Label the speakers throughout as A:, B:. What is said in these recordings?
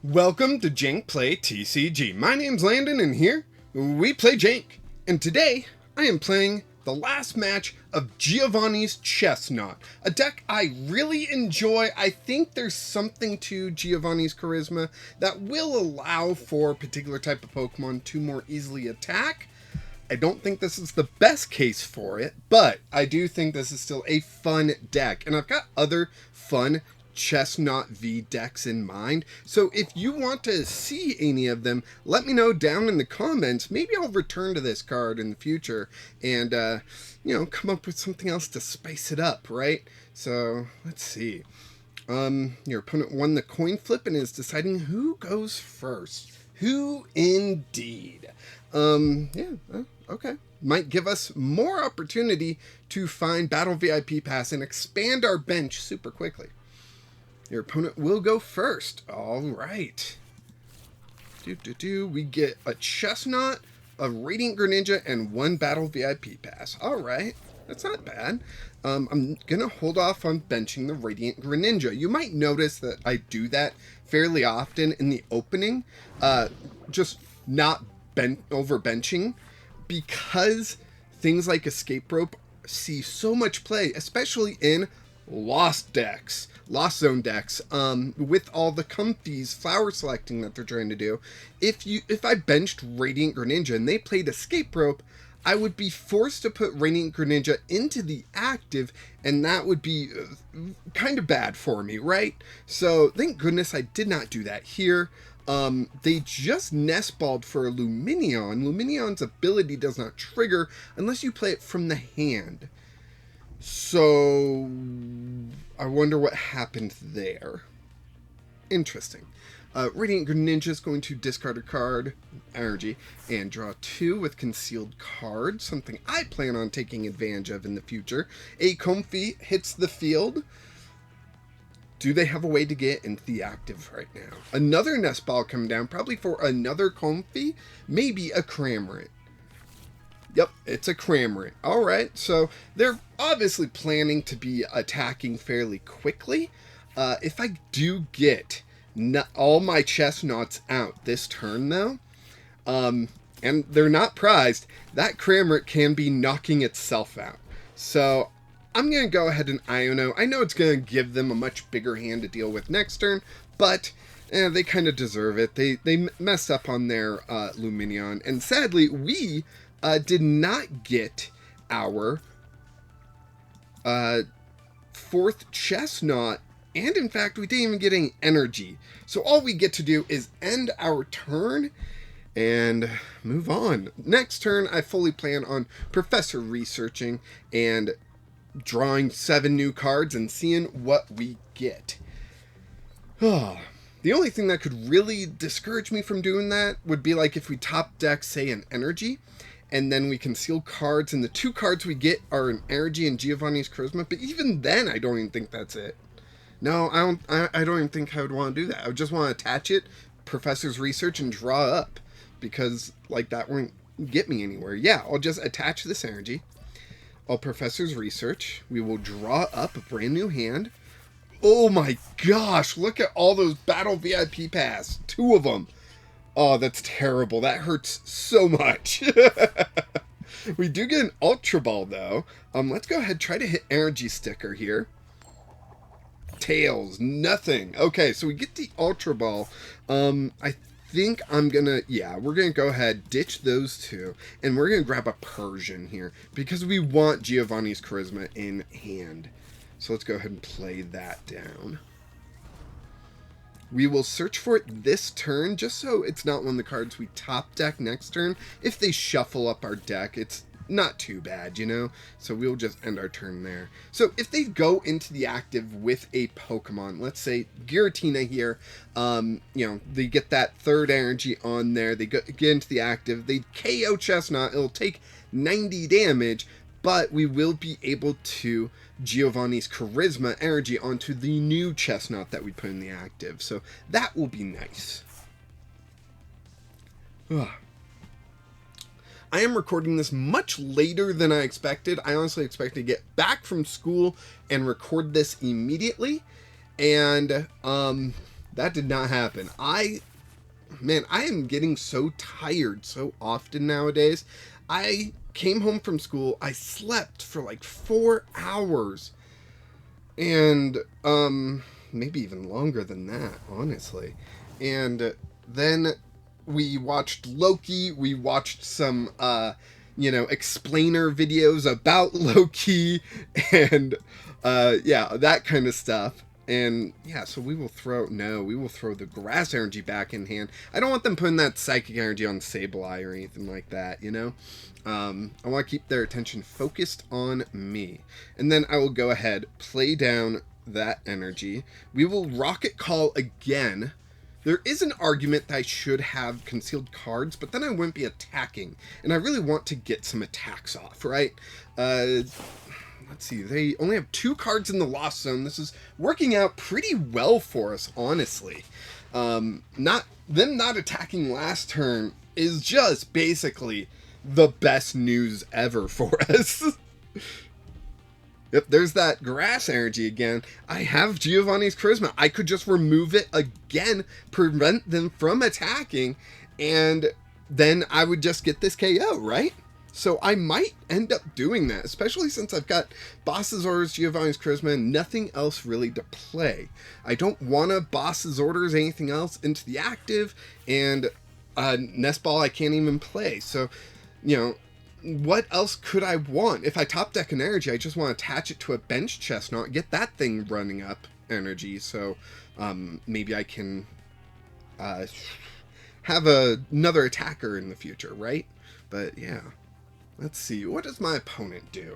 A: Welcome to Jank Play TCG. My name's Landon and here we play Jank. And today I am playing the last match of Giovanni's Chesnaught, a deck I really enjoy. I think there's something to Giovanni's charisma that will allow for a particular type of Pokemon to more easily attack. I don't think this is the best case for it, but I do think this is still a fun deck. And I've got other fun Chesnaught V decks in mind, so if you want to see any of them, let me know down in the comments. Maybe I'll return to this card in the future and come up with something else to spice it up, right? So let's see. Your opponent won the coin flip and is deciding who goes first. Who indeed? Okay. Might give us more opportunity to find Battle VIP Pass and expand our bench super quickly. Your opponent will go first. All right. We get a Chesnaught, a Radiant Greninja, and one Battle VIP Pass. All right. That's not bad. I'm going to hold off on benching the Radiant Greninja. You might notice that I do that fairly often in the opening. Just not over benching, because things like Escape Rope see so much play, especially in Lost Zone decks, with all the comfies flower selecting that they're trying to do. If I benched Radiant Greninja and they played Escape Rope, I would be forced to put Radiant Greninja into the active, and that would be kind of bad for me, right? So thank goodness I did not do that here. They just Nest Balled for Lumineon. Lumineon's ability does not trigger unless you play it from the hand. So I wonder what happened there. Interesting. Radiant Greninja is going to discard a card, Energy, and draw 2 with Concealed Card, something I plan on taking advantage of in the future. A Comfy hits the field. Do they have a way to get into the active right now? Another Nest Ball come down, probably for another Comfy, maybe a Cramorant. Yep, it's a Cramorant. All right, so they're obviously planning to be attacking fairly quickly. If I do get all my Chesnaughts out this turn, though, and they're not prized, that Cramorant can be knocking itself out. So I'm going to go ahead and Iono. I know it's going to give them a much bigger hand to deal with next turn, but they kind of deserve it. They messed up on their Lumineon, and sadly, we did not get our 4th Chesnaught, and in fact, we didn't even get any energy. So all we get to do is end our turn and move on. Next turn, I fully plan on Professor researching and drawing 7 new cards and seeing what we get. The only thing that could really discourage me from doing that would be like if we top deck, say, an Energy, and then we conceal cards, and the 2 cards we get are an Energy and Giovanni's Charisma. But even then, I don't even think that's it. No, I don't even think I would want to do that. I would just want to attach it, Professor's Research, and draw up, because like that won't get me anywhere. Yeah, I'll just attach this Energy. I'll Professor's Research. We will draw up a brand new hand. Oh my gosh! Look at all those Battle VIP Pass. 2 of them. Oh, that's terrible. That hurts so much. We do get an Ultra Ball, though. Let's go ahead and try to hit Energy Sticker here. Tails, nothing. Okay, so we get the Ultra Ball. I think I'm gonna, we're gonna go ahead, ditch those 2, and we're gonna grab a Persian here, because we want Giovanni's Charisma in hand. So let's go ahead and play that down. We will search for it this turn, just so it's not one of the cards we top deck next turn. If they shuffle up our deck, it's not too bad, you know? So we'll just end our turn there. So if they go into the active with a Pokemon, let's say Giratina here, they get that 3rd energy on there, they get into the active, they KO Chesnaught, it'll take 90 damage, but we will be able to Giovanni's Charisma energy onto the new Chesnaught that we put in the active. So that will be nice. I am recording this much later than I expected. I honestly expected to get back from school and record this immediately. And That did not happen. Man, I am getting so tired so often nowadays. I came home from school, I slept for like 4 hours. And, maybe even longer than that, honestly. And then we watched Loki, we watched some, explainer videos about Loki, and, yeah, that kind of stuff. And, yeah, so we will throw the grass energy back in hand. I don't want them putting that psychic energy on Sableye or anything like that, you know? I want to keep their attention focused on me. And then I will go ahead, play down that energy. We will Rocket Call again. There is an argument that I should have concealed cards, but then I wouldn't be attacking. And I really want to get some attacks off, right? Let's see, they only have 2 cards in the Lost Zone. This is working out pretty well for us, honestly. Them not attacking last turn is just basically the best news ever for us. Yep, there's that grass energy again. I have Giovanni's Charisma. I could just remove it again, prevent them from attacking, and then I would just get this KO, right? So I might end up doing that, especially since I've got Boss's Orders, Giovanni's Charisma, and nothing else really to play. I don't want to Boss's Orders, anything else into the active, and Nest Ball I can't even play. So, you know, what else could I want? If I top deck an energy, I just want to attach it to a bench Chesnaught, get that thing running up energy, so maybe I can have another attacker in the future, right? But yeah, let's see. What does my opponent do?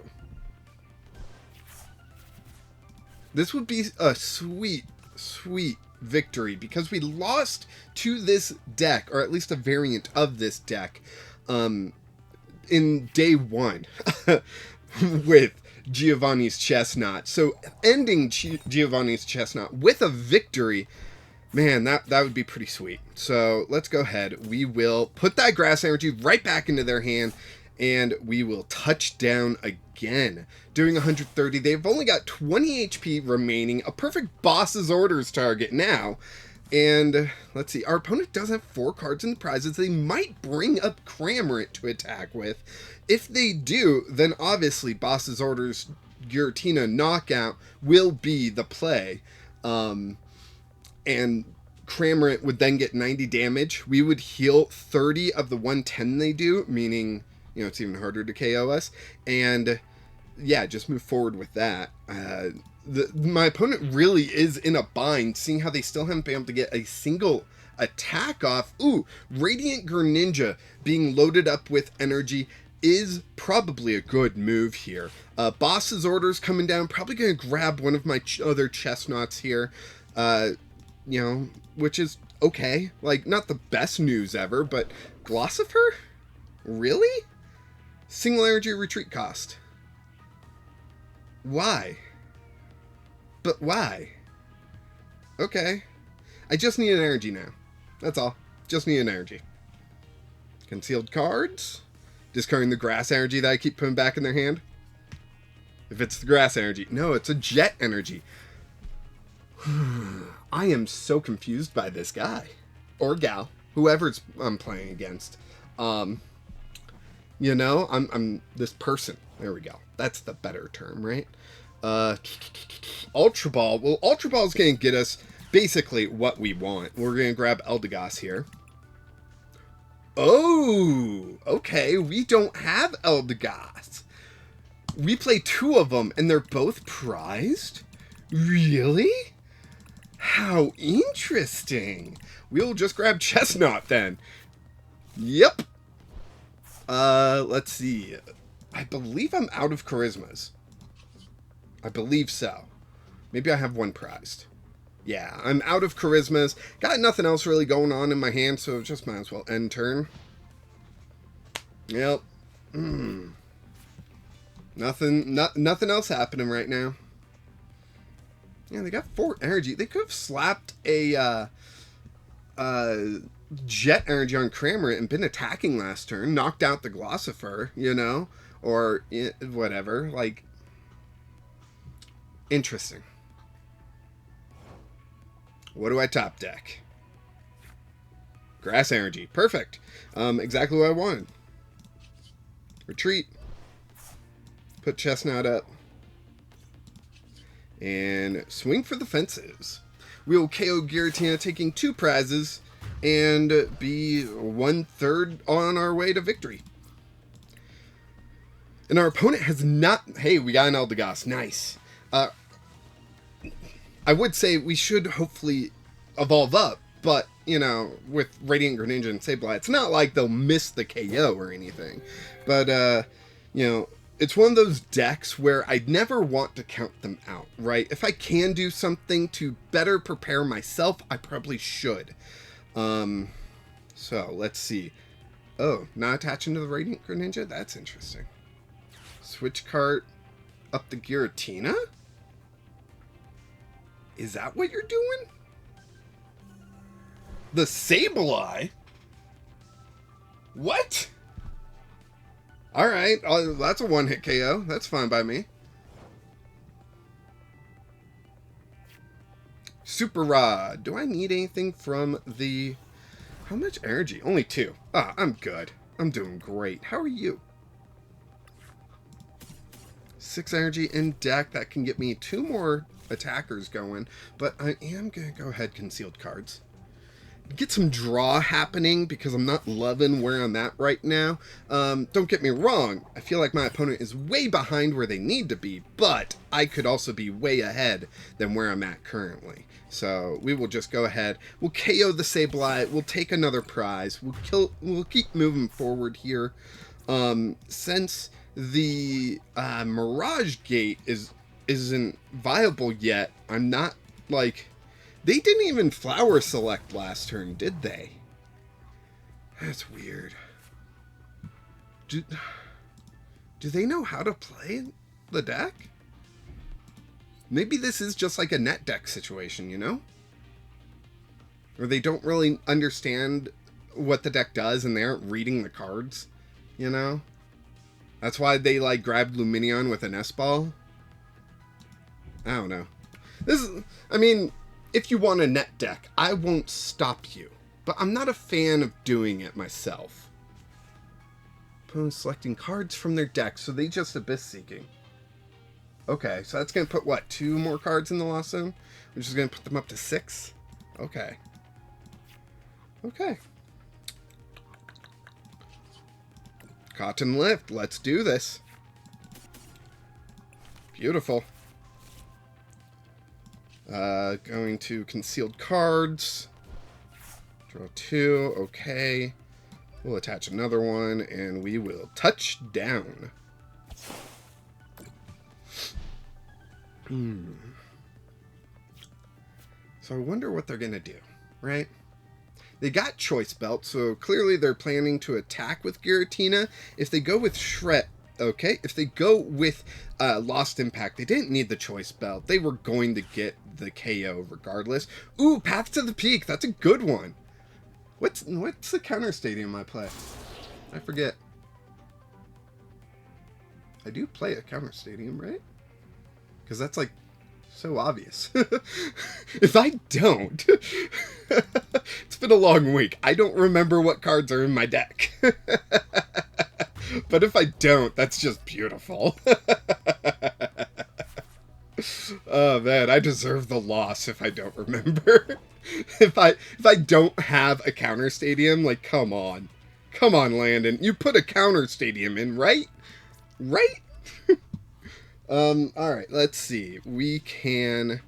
A: This would be a sweet, sweet victory because we lost to this deck, or at least a variant of this deck, in day 1 with Giovanni's Chesnaught. So ending Giovanni's Chesnaught with a victory, man, that would be pretty sweet. So let's go ahead. We will put that grass energy right back into their hand, and we will touch down again, doing 130. They've only got 20 HP remaining, a perfect Boss's Orders target now. And let's see, our opponent does have 4 cards in the prizes. They might bring up Cramorant to attack with. If they do, then obviously Boss's Orders Giratina Knockout will be the play. And Cramorant would then get 90 damage. We would heal 30 of the 110 they do, meaning, you know, it's even harder to KO us. And yeah, just move forward with that. My opponent really is in a bind, seeing how they still haven't been able to get a single attack off. Ooh, Radiant Greninja being loaded up with energy is probably a good move here. Boss's Orders coming down, probably going to grab one of my other Chesnaughts here, you know, which is okay. Like, not the best news ever, but Gossifleur? Really? Single energy retreat cost. Why? But why? Okay. I just need an energy now. That's all. Just need an energy. Concealed cards. Discarding the grass energy that I keep putting back in their hand. If it's the grass energy. No, it's a jet energy. I am so confused by this guy. Or gal. Whoever I'm playing against. You know, I'm this person. There we go. That's the better term, right? Ultra Ball. Well, Ultra Ball is going to get us basically what we want. We're going to grab Eldegoss here. Oh, okay. We don't have Eldegoss. We play 2 of them, and they're both prized? Really? How interesting. We'll just grab Chesnaught then. Yep. Let's see. I believe I'm out of charismas. I believe so. Maybe I have 1 prized. Yeah, I'm out of charismas. Got nothing else really going on in my hand, so just might as well end turn. Yep. Nothing else happening right now. Yeah, they got 4 energy. They could have slapped a jet energy on Cramorant and been attacking last turn, knocked out the Gossifleur, you know, or whatever. Like, interesting. What do I top deck? Grass Energy. Perfect. Exactly what I wanted. Retreat. Put Chesnaught up. And swing for the fences. We will KO Giratina, taking 2 prizes and be 1/3 on our way to victory. And our opponent has not... Hey, we got an Eldegoss. Nice. I would say we should hopefully evolve up, but, you know, with Radiant Greninja and Sableye, it's not like they'll miss the KO or anything. But, you know, it's one of those decks where I'd never want to count them out, right? If I can do something to better prepare myself, I probably should. So, let's see. Oh, not attaching to the Radiant Greninja? That's interesting. Switch cart up the Giratina? Is that what you're doing? The Sableye? What? Alright, that's a one-hit KO. That's fine by me. Super Rod. Do I need anything from the... How much energy? Only 2. Ah, I'm good. I'm doing great. How are you? 6 energy in deck. That can get me 2 more attackers going, but I am going to go ahead concealed cards. Get some draw happening because I'm not loving where I'm at right now. Don't get me wrong. I feel like my opponent is way behind where they need to be, but I could also be way ahead than where I'm at currently. So we will just go ahead. We'll KO the Sableye. We'll take another prize. We'll keep moving forward here. Since the Mirage Gate isn't viable yet, I'm not like... They didn't even flower select last turn, did they? That's weird. Do they know how to play the deck? Maybe this is just like a net deck situation, you know? Or they don't really understand what the deck does and they aren't reading the cards, you know? That's why they like grabbed Lumineon with a Nest Ball. I don't know. This is, I mean, if you want a net deck, I won't stop you. But I'm not a fan of doing it myself. Opponent selecting cards from their deck, so they just Abyss Seeking. Okay, so that's going to put, what, 2 more cards in the Lost Zone? Which is going to put them up to 6? Okay. Okay. Cotton Lift, let's do this. Beautiful. Going to concealed cards. Draw 2, okay. We'll attach another one, and we will touch down. So I wonder what they're going to do, right? They got Choice Belt, so clearly they're planning to attack with Giratina. If they go with Shred, okay. If they go with Lost Impact, they didn't need the Choice Belt. They were going to get the KO regardless. Ooh, Path to the Peak. That's a good one. What's the counter stadium I play? I forget. I do play a counter stadium, right? Because that's like so obvious. If I don't, it's been a long week. I don't remember what cards are in my deck. But if I don't, that's just beautiful. Oh man, I deserve the loss if I don't remember. If I don't have a counter stadium, like come on. Come on, Landon. You put a counter stadium in, right? Right? Alright, let's see. We can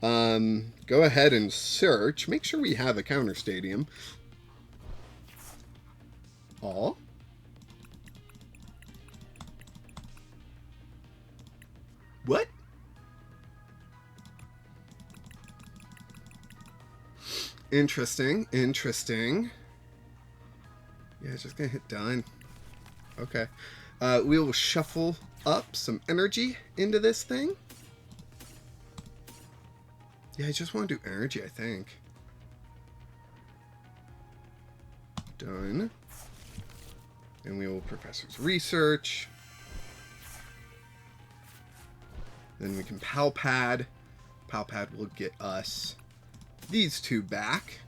A: go ahead and search. Make sure we have a counter stadium. Aw. What? Interesting, interesting. Yeah, just gonna hit done. Okay. We will shuffle up some energy into this thing. Yeah, I just want to do energy, I think. Done. And we will Professor's Research. Then we can Pal Pad. Pal Pad will get us these two back.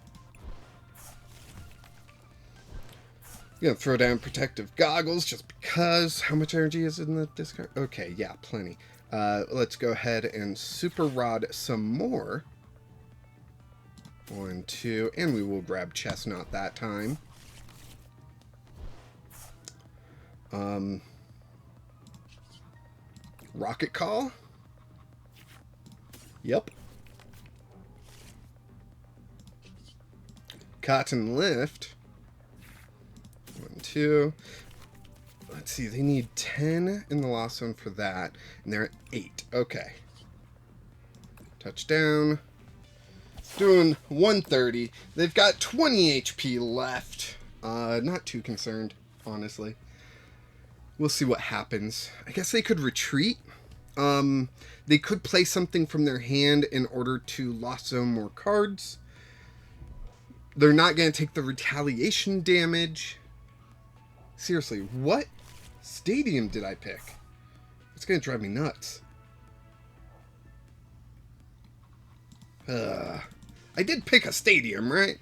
A: Gonna throw down Protective Goggles just because. How much energy is in the discard? Okay, yeah, plenty. Let's go ahead and Super Rod some more. 1, 2, and we will grab Chesnaught that time. Rocket Call? Yep. Cotton Lift. 1, 2. Let's see, they need 10 in the lost zone for that, and they're at 8. Okay. Touchdown. Doing 130. They've got 20 HP left. Not too concerned, honestly. We'll see what happens. I guess they could retreat. They could play something from their hand in order to lost zone more cards. They're not going to take the retaliation damage. Seriously, what stadium did I pick? It's going to drive me nuts. I did pick a stadium, right?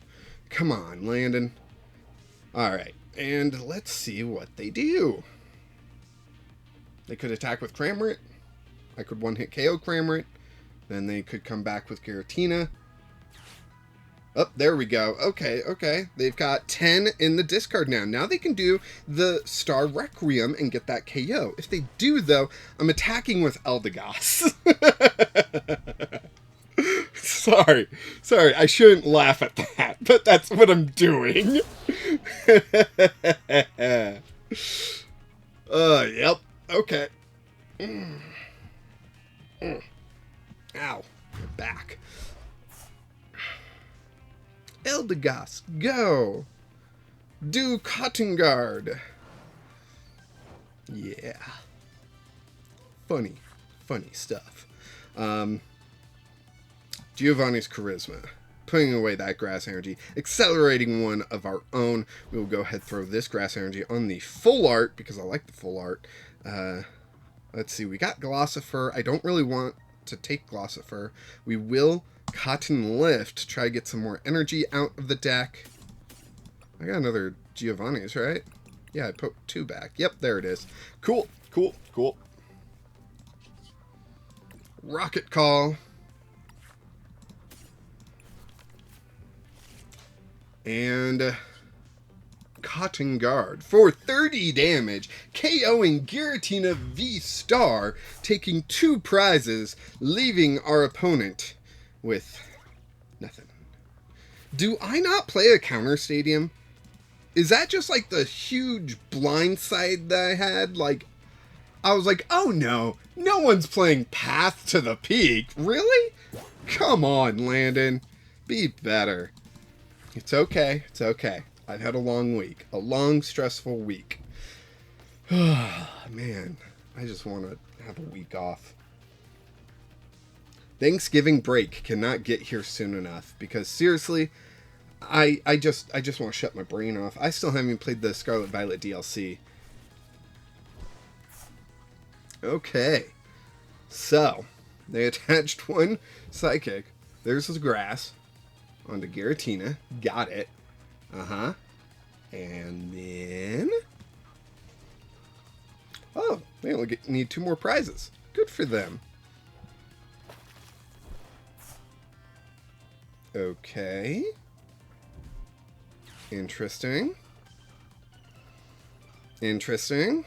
A: Come on, Landon. Alright, and let's see what they do. They could attack with Cramorant. I could one-hit KO Cramorant. Then they could come back with Giratina. Oh, there we go. Okay, okay. They've got 10 in the discard now. Now they can do the Star Requiem and get that KO. If they do, though, I'm attacking with Eldegoss. Sorry, I shouldn't laugh at that, but that's what I'm doing. Yep, okay. Ow, my back. Eldegoss, go! Do Cotton Guard. Yeah. Funny stuff. Giovanni's Charisma. Putting away that grass energy. Accelerating one of our own. We will go ahead and throw this grass energy on the full art, because I like the full art. Let's see, we got Gossifleur. I don't really want to take Gossifleur. We will Cotton Lift to try to get some more energy out of the deck. I got another Giovanni's, right? Yeah, I put 2 back. Yep, there it is. Cool. Rocket Call. And Cotton Guard for 30 damage, KOing Giratina VStar, taking 2 prizes, leaving our opponent with nothing. Do I not play a counter stadium? Is that just like the huge blindside that I had? Like, I was like, oh no one's playing Path to the Peak. Really? Come on, Landon. Be better. It's okay. I've had a long week. A long, stressful week. Man, I just want to have a week off. Thanksgiving break cannot get here soon enough, because seriously, I just want to shut my brain off. I still haven't even played the Scarlet Violet DLC. Okay. So, they attached 1 Psychic. There's the grass. Onto Giratina. Got it. And then... oh, they only need 2 more prizes. Good for them. Okay. Interesting. Do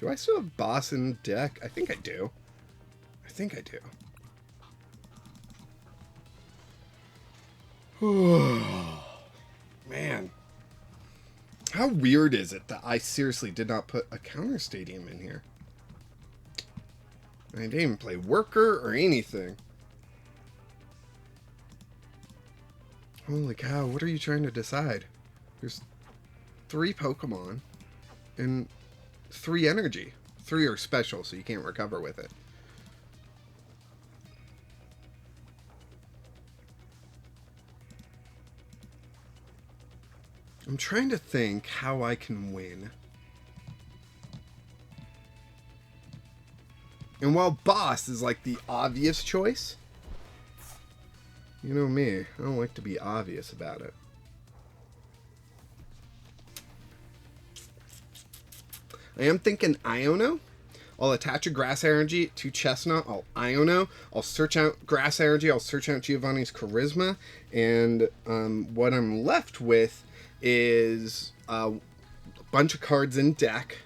A: I still have Boss in deck? I think I do. Man. How weird is it that I seriously did not put a counter stadium in here? I didn't even play Worker or anything. Holy cow, what are you trying to decide? There's 3 Pokemon and 3 energy. 3 are special, so you can't recover with it. I'm trying to think how I can win. And while boss is like the obvious choice, you know me, I don't like to be obvious about it. I am thinking Iono. I'll attach a Grass Energy to Chesnaught. I'll Iono. I'll search out Grass Energy. I'll search out Giovanni's Charisma. And what I'm left with is a bunch of cards in deck.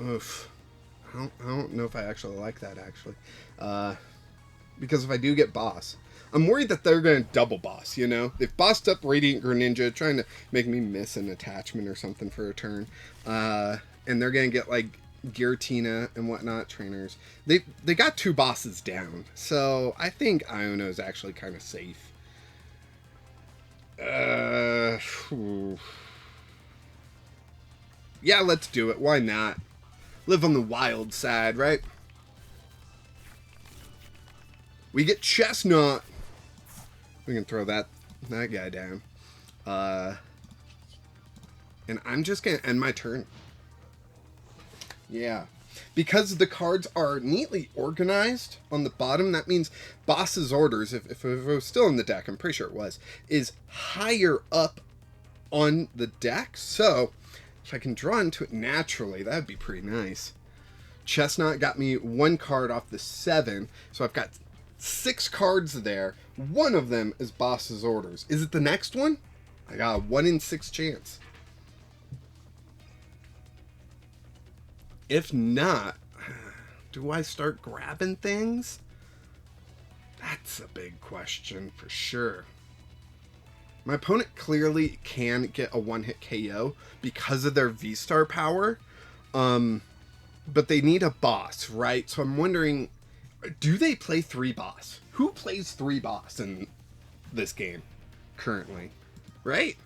A: Oof. I don't know if I actually like that, actually. Because if I do get boss, I'm worried that they're going to double boss, you know? They've bossed up Radiant Greninja, trying to make me miss an attachment or something for a turn. And they're going to get, like, Giratina and whatnot trainers. They got 2 bosses down, so I think Iono is actually kind of safe. Yeah, let's do it. Why not? Live on the wild side, right? We get Chesnaught. We can throw that guy down. And I'm just going to end my turn. Yeah. Because the cards are neatly organized on the bottom, that means boss's orders, if it was still in the deck, I'm pretty sure it was, is higher up on the deck. So if I can draw into it naturally, that would be pretty nice. Chesnaught got me 1 card off the 7, so I've got 6 cards there. One of them is boss's orders. Is it the next one? I got a 1 in 6 chance. If not, do I start grabbing things? That's a big question for sure. My opponent clearly can get a 1-hit KO because of their V-Star power. But they need a boss, right? So I'm wondering, do they play 3 boss? Who plays 3 boss in this game currently? Right?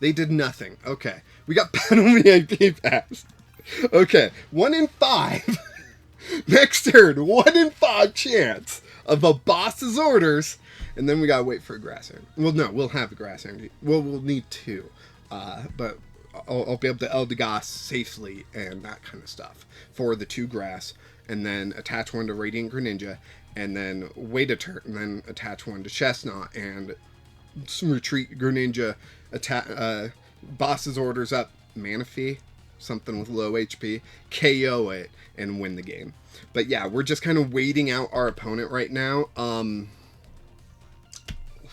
A: They did nothing. Okay. We got Battle VIP Pass. Okay. 1 in 5. Next turn, 1 in 5 chance of a boss's orders. And then we gotta wait for a grass energy. Well, no, we'll have a grass energy. Well, we'll need 2. But I'll be able to Eldegoss safely and that kind of stuff for the 2 grass. And then attach 1 to Radiant Greninja. And then wait a turn. And then attach 1 to Chesnaught. And retreat Greninja. Boss's orders up. Mana Fee. Something with low HP. KO it. And win the game. But yeah, we're just kind of waiting out our opponent right now.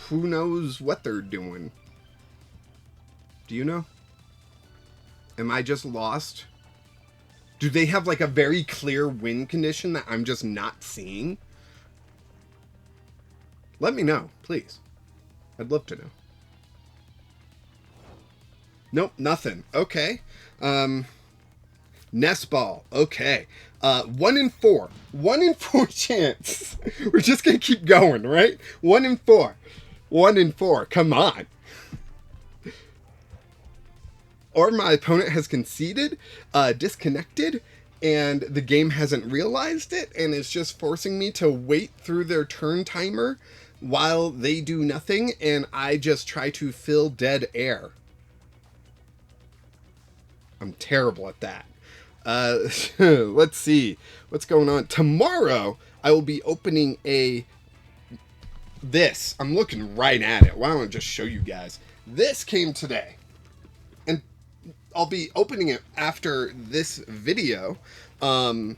A: Who knows what they're doing? Do you know? Am I just lost? Do they have like a very clear win condition that I'm just not seeing? Let me know, please. I'd love to know. Nope, nothing. Okay. Nest Ball. Okay. 1 in 4. 1 in 4 chance. We're just going to keep going, right? 1 in 4. 1 in 4. Come on. Or my opponent has conceded, disconnected, and the game hasn't realized it and is just forcing me to wait through their turn timer while they do nothing and I just try to fill dead air. I'm terrible at that. Let's see what's going on. Tomorrow, I will be opening this. I'm looking right at it. Why don't I just show you guys? This came today. And I'll be opening it after this video. And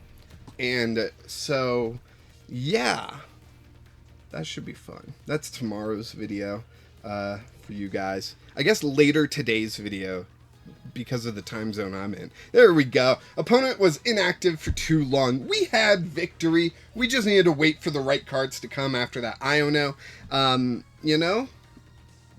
A: so, yeah. That should be fun. That's tomorrow's video for you guys. I guess later today's video, because of the time zone I'm in. There we go. Opponent was inactive for too long. We had victory. We just needed to wait for the right cards to come after that Iono. You know,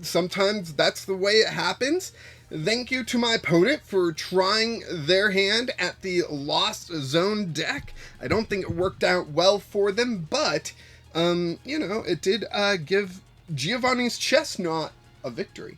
A: sometimes that's the way it happens. Thank you to my opponent for trying their hand at the Lost Zone deck. I don't think it worked out well for them, but, you know, it did give Giovanni's Chesnaught a victory.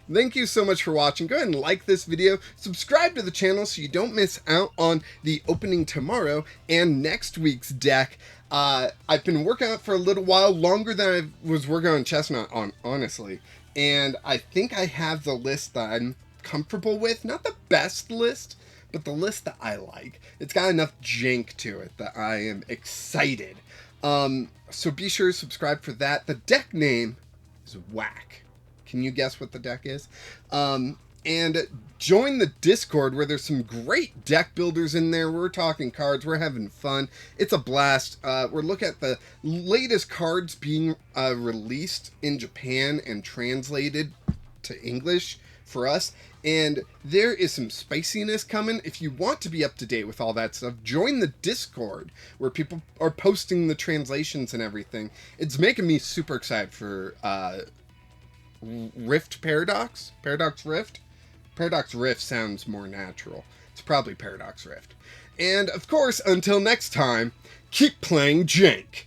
A: Thank you so much for watching. Go ahead and like this video. Subscribe to the channel so you don't miss out on the opening tomorrow and next week's deck. I've been working on it for a little while, longer than I was working on Chesnaught, honestly. And I think I have the list that I'm comfortable with. Not the best list, but the list that I like. It's got enough jank to it that I am excited. So be sure to subscribe for that. The deck name is Whack. Can you guess what the deck is? And join the Discord where there's some great deck builders in there. We're talking cards. We're having fun. It's a blast. We're looking at the latest cards being released in Japan and translated to English for us. And there is some spiciness coming. If you want to be up to date with all that stuff, join the Discord where people are posting the translations and everything. It's making me super excited for Rift Paradox? Paradox Rift? Paradox Rift sounds more natural. It's probably Paradox Rift. And of course, until next time, keep playing jank.